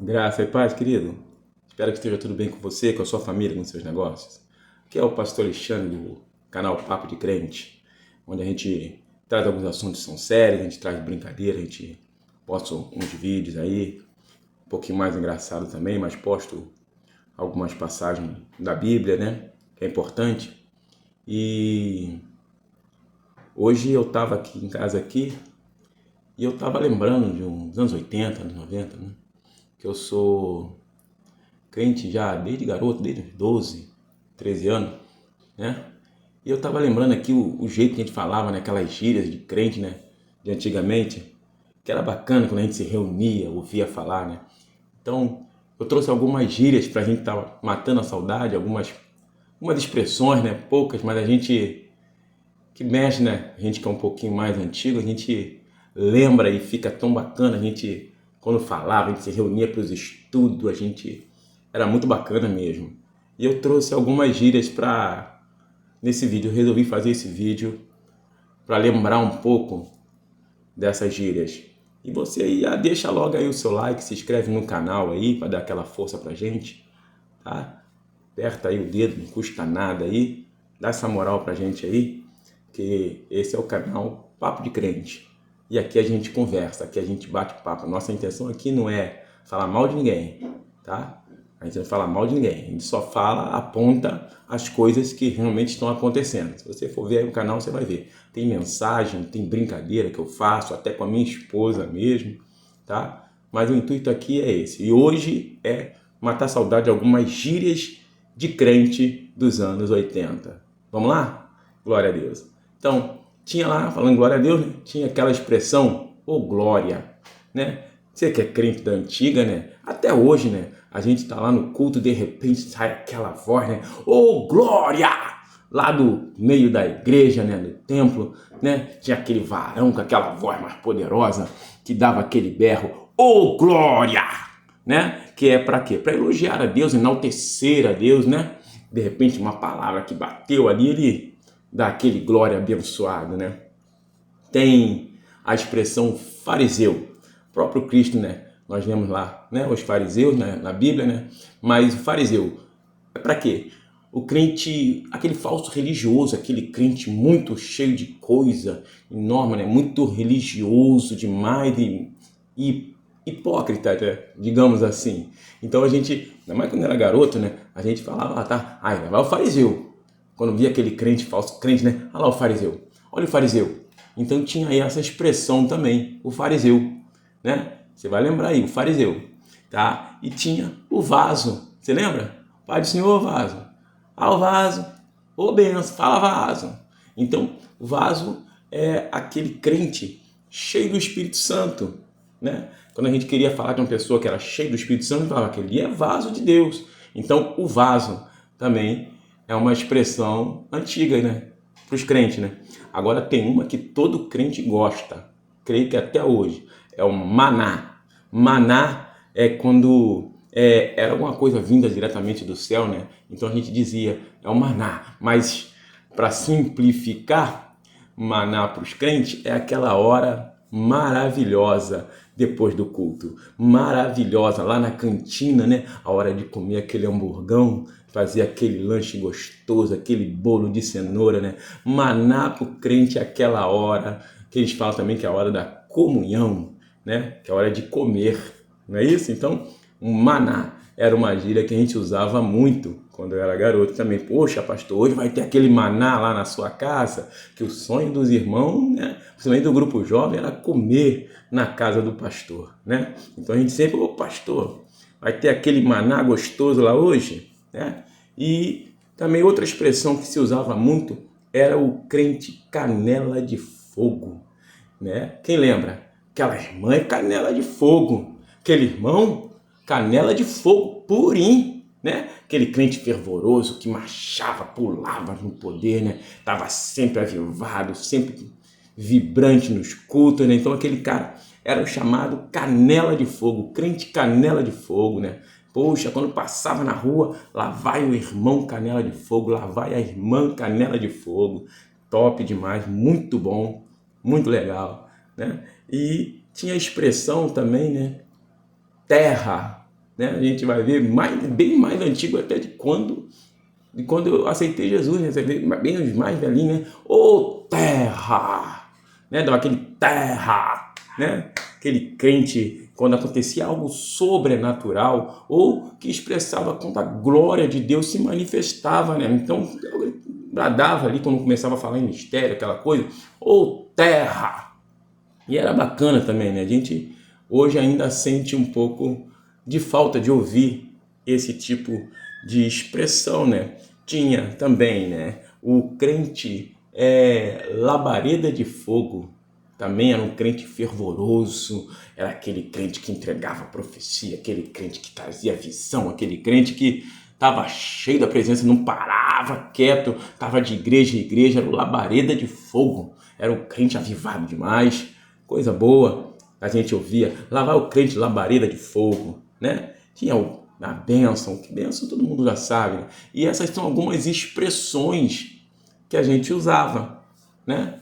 Graça e paz, querido. Espero que esteja tudo bem com você, com a sua família, com seus negócios. Aqui é o pastor Alexandre do canal Papo de Crente, onde a gente traz alguns assuntos que são sérios, a gente traz brincadeira, a gente posta uns vídeos aí, um pouquinho mais engraçado também, mas posto algumas passagens da Bíblia, né? Que é importante. E hoje eu estava aqui em casa aqui e eu estava lembrando de uns anos 80, anos 90, né? Que eu sou crente já desde garoto, desde os 12, 13 anos, né? E eu tava lembrando aqui o jeito que a gente falava, né? Aquelas gírias de crente, né? De antigamente, que era bacana quando a gente se reunia, ouvia falar, né? Então, eu trouxe algumas gírias pra gente estar matando a saudade, algumas expressões, né? Poucas, mas a gente que mexe, né? A gente que é um pouquinho mais antigo, a gente lembra e fica tão bacana. A gente, quando falava, a gente se reunia para os estudos, a gente era muito bacana mesmo. E eu trouxe algumas gírias para nesse vídeo. Eu resolvi fazer esse vídeo para lembrar um pouco dessas gírias. E você aí, deixa logo aí o seu like, se inscreve no canal aí para dar aquela força pra gente, tá? Aperta aí o dedo, não custa nada aí, dá essa moral pra gente aí, que esse é o canal Papo de Crente. E aqui a gente conversa, aqui a gente bate papo. Nossa intenção aqui não é falar mal de ninguém, tá? A gente não fala mal de ninguém, a gente só fala, aponta as coisas que realmente estão acontecendo. Se você for ver aí no canal, você vai ver. Tem mensagem, tem brincadeira que eu faço, até com a minha esposa mesmo, tá? Mas o intuito aqui é esse. E hoje é matar saudade de algumas gírias de crente dos anos 80. Vamos lá? Glória a Deus. Então, tinha lá, falando glória a Deus, né? Tinha aquela expressão, ô glória, né? Você que é crente da antiga, né? Até hoje, né? A gente tá lá no culto, de repente sai aquela voz, né? Ô glória! Lá do meio da igreja, né? Do templo, né? Tinha aquele varão com aquela voz mais poderosa que dava aquele berro, ô glória! Né? Que é para quê? Para elogiar a Deus, enaltecer a Deus, né? De repente uma palavra que bateu ali, ele dá aquele glória abençoado, né? Tem a expressão fariseu. O próprio Cristo, né? Nós vemos lá, né? Os fariseus, né? Na Bíblia, né? Mas o fariseu é para quê? O crente, aquele falso religioso, aquele crente muito cheio de coisa enorme, né? Muito religioso demais e hipócrita, né? Digamos assim. Então a gente, ainda mais quando era garoto, né? A gente falava, tá, ai, vai o fariseu. Quando via aquele crente, falso crente, né? Olha lá o fariseu. Olha o fariseu. Então tinha aí essa expressão também, o fariseu, né? Você vai lembrar aí, o fariseu, tá? E tinha o vaso. Você lembra? Pai do Senhor, vaso. Ah, o vaso. Ô, benção, fala vaso. Então, o vaso é aquele crente cheio do Espírito Santo, né? Quando a gente queria falar de uma pessoa que era cheia do Espírito Santo, a gente falava que ele é vaso de Deus. Então, o vaso também é uma expressão antiga, né? Para os crentes, né? Agora tem uma que todo crente gosta, creio que até hoje, é o maná. Maná é quando era alguma coisa vinda diretamente do céu, né? Então a gente dizia, é o maná. Mas para simplificar, maná para os crentes é aquela hora maravilhosa depois do culto. Maravilhosa, lá na cantina, né? A hora de comer aquele hamburgão, fazer aquele lanche gostoso, aquele bolo de cenoura, né? Maná para o crente é aquela hora, que eles falam também que é a hora da comunhão, né? Que é a hora de comer, não é isso? Então, um maná era uma gíria que a gente usava muito quando eu era garoto também. Poxa, pastor, hoje vai ter aquele maná lá na sua casa, que o sonho dos irmãos, né, principalmente do grupo jovem, era comer na casa do pastor, né? Então a gente sempre, ô pastor, vai ter aquele maná gostoso lá hoje, né? E também outra expressão que se usava muito era o crente canela de fogo, né? Quem lembra? Aquela irmã é canela de fogo, aquele irmão canela de fogo purim, né? Aquele crente fervoroso que marchava, pulava no poder, né? Tava sempre avivado, sempre vibrante nos cultos, né? Então aquele cara era o chamado canela de fogo, crente canela de fogo, né? Poxa, quando passava na rua, lá vai o irmão canela de fogo, lá vai a irmã canela de fogo. Top demais, muito bom, muito legal, né? E tinha a expressão também, né? Terra. né? A gente vai ver bem mais antigo até de quando eu aceitei Jesus, né? Você vê bem os mais velhinhos, né? Ô terra! Né? Dava aquele terra, né? Aquele crente, quando acontecia algo sobrenatural ou que expressava quando a glória de Deus se manifestava, né? Então, eu bradava ali quando começava a falar em mistério, aquela coisa, ô terra! E era bacana também, né? A gente hoje ainda sente um pouco de falta de ouvir esse tipo de expressão, né? Tinha também, né? O crente labareda de fogo, também era um crente fervoroso, era aquele crente que entregava profecia, aquele crente que trazia visão, aquele crente que estava cheio da presença, não parava quieto, estava de igreja em igreja, era o labareda de fogo, era um crente avivado demais, coisa boa, a gente ouvia, lá vai o crente labareda de fogo, né? Tinha a bênção, que bênção todo mundo já sabe, né? E essas são algumas expressões que a gente usava, né?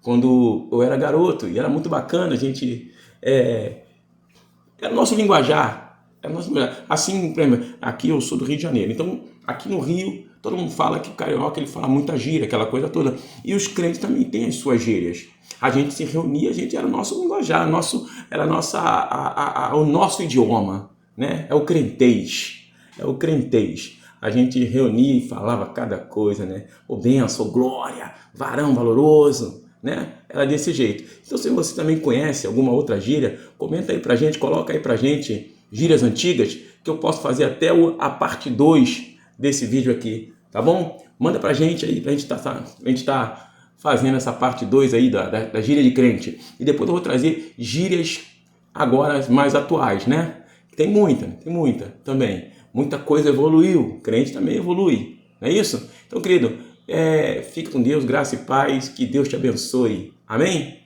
Quando eu era garoto, e era muito bacana, a gente era o nosso linguajar. Era o nosso linguajar. Assim, por exemplo, aqui eu sou do Rio de Janeiro, então aqui no Rio todo mundo fala que o carioca ele fala muita gíria, aquela coisa toda. E os crentes também têm as suas gírias. A gente se reunia, a gente era o nosso linguajar, era o nosso idioma, né? É o crentez, é o crentez. A gente reunia e falava cada coisa, né? Ô benção, ô glória, varão valoroso, né? Era desse jeito. Então, se você também conhece alguma outra gíria, comenta aí pra gente, coloca aí pra gente gírias antigas, que eu posso fazer até a parte 2 desse vídeo aqui, tá bom? Manda pra gente aí, pra gente tá fazendo essa parte 2 aí da gíria de crente. E depois eu vou trazer gírias agora mais atuais, né? Tem muita também. Muita coisa evoluiu, crente também evolui, não é isso? Então, querido, fique com Deus, graça e paz, que Deus te abençoe. Amém?